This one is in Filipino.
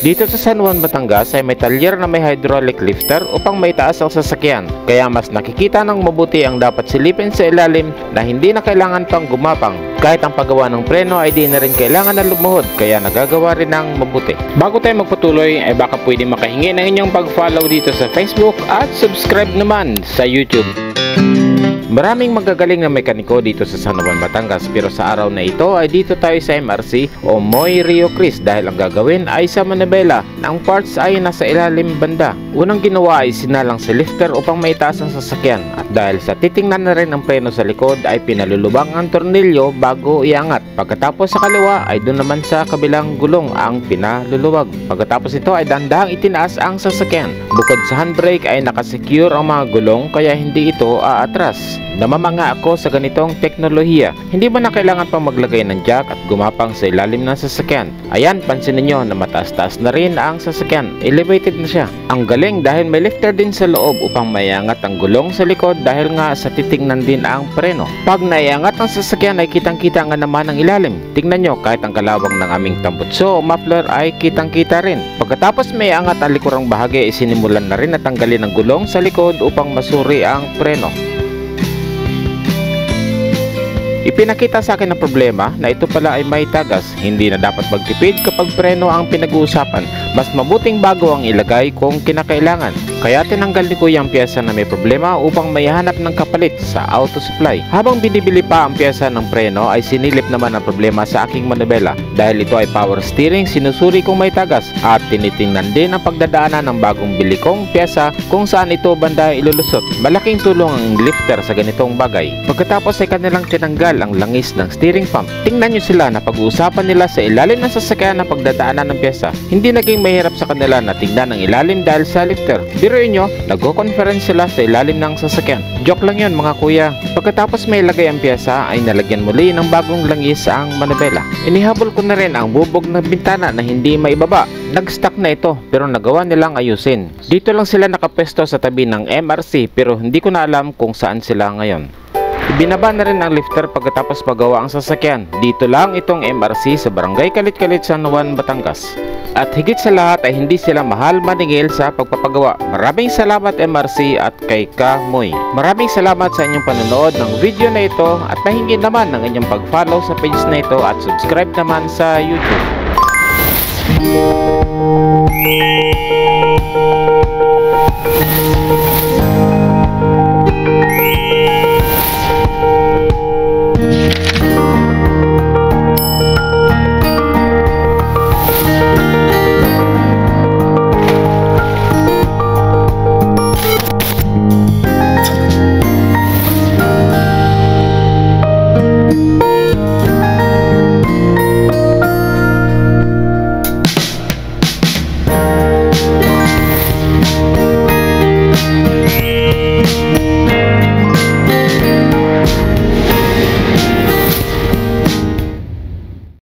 Dito sa San Juan, Batangas ay may talyer na may hydraulic lifter upang maitaas ang sasakyan. Kaya mas nakikita ng mabuti ang dapat silipin sa ilalim na hindi na kailangan pang gumapang. Kahit ang paggawa ng preno ay di na rin kailangan na lumuhod, kaya nagagawa rin ng mabuti. Bago tayo magpatuloy ay baka pwede makahingi ng inyong pag-follow dito sa Facebook at subscribe naman sa YouTube. Maraming magagaling na mekaniko dito sa San Juan, Batangas, pero sa araw na ito ay dito tayo sa MRC o Moy Rio Chris dahil ang gagawin ay sa manibela na ang parts ay nasa ilalim banda. Unang ginawa ay sinalang si lifter upang maitaas ang sasakyan at dahil sa titingnan na rin ang preno sa likod ay pinalulubang ang tornilyo bago iangat. Pagkatapos sa kaliwa ay doon naman sa kabilang gulong ang pinaluluwag. Pagkatapos ito ay dandahang itinaas ang sasakyan. Bukod sa handbrake ay nakasecure ang mga gulong kaya hindi ito aatras. Namamanga ako sa ganitong teknolohiya. Hindi ba na kailangan pang maglagay ng jack at gumapang sa ilalim ng sasakyan? Ayan, pansinin nyo na mataas-taas na rin ang sasakyan. Elevated na siya. Ang galing dahil may lifter din sa loob upang maiangat ang gulong sa likod dahil nga sa titingnan din ang preno. Pag naiangat ang sasakyan ay kitang-kita nga naman ang ilalim. Tingnan nyo, kahit ang kalawang ng aming tambutso o muffler ay kitang-kita rin. Pagkatapos may angat ang likurang bahagi, isinimulan na rin na tanggalin ang gulong sa likod upang masuri ang preno. Ipinakita sa akin ang problema na ito pala ay may tagas. Hindi na dapat magtipid kapag preno ang pinag-uusapan. Mas mabuting bago ang ilagay kung kinakailangan. Kaya tinanggal ni Kuya ang pyesa na may problema upang maihanap ng kapalit sa auto supply. Habang binibili pa ang pyesa ng preno ay sinilip naman ang problema sa aking manibela. Dahil ito ay power steering, sinusuri kong may tagas at tinitingnan din ang pagdadaanan ng bagong bili kong pyesa kung saan ito banda ilulusot. Malaking tulong ang lifter sa ganitong bagay. Pagkatapos ay kanilang tinanggal ang langis ng steering pump. Tingnan nyo sila na pag-uusapan nila sa ilalim ng sasakyan na pagdadaanan ng pyesa. Hindi naging mahirap sa kanila na tingnan ang ilalim dahil sa lifter. Biruin nyo, nagko-conference sila sa ilalim ng sasakyan. Joke lang yun mga kuya. Pagkatapos may lagay ang pyesa ay nalagyan muli ng bagong langis ang manibela. Inihabol ko na rin ang bubog ng bintana na hindi maibaba. Nag-stuck na ito pero nagawa nilang ayusin. Dito lang sila nakapesto sa tabi ng MRC pero hindi ko na alam kung saan sila ngayon. Ibinaba na rin ang lifter pagkatapos magawa ang sasakyan. Dito lang itong MRC sa Barangay Kalit-Kalit, San Juan, Batangas. At higit sa lahat ay hindi sila mahal maningil sa pagpapagawa. Maraming salamat MRC at kay Kamoy. Maraming salamat sa inyong panonood ng video na ito at mahingin naman ng inyong pag-follow sa page na ito at subscribe naman sa YouTube.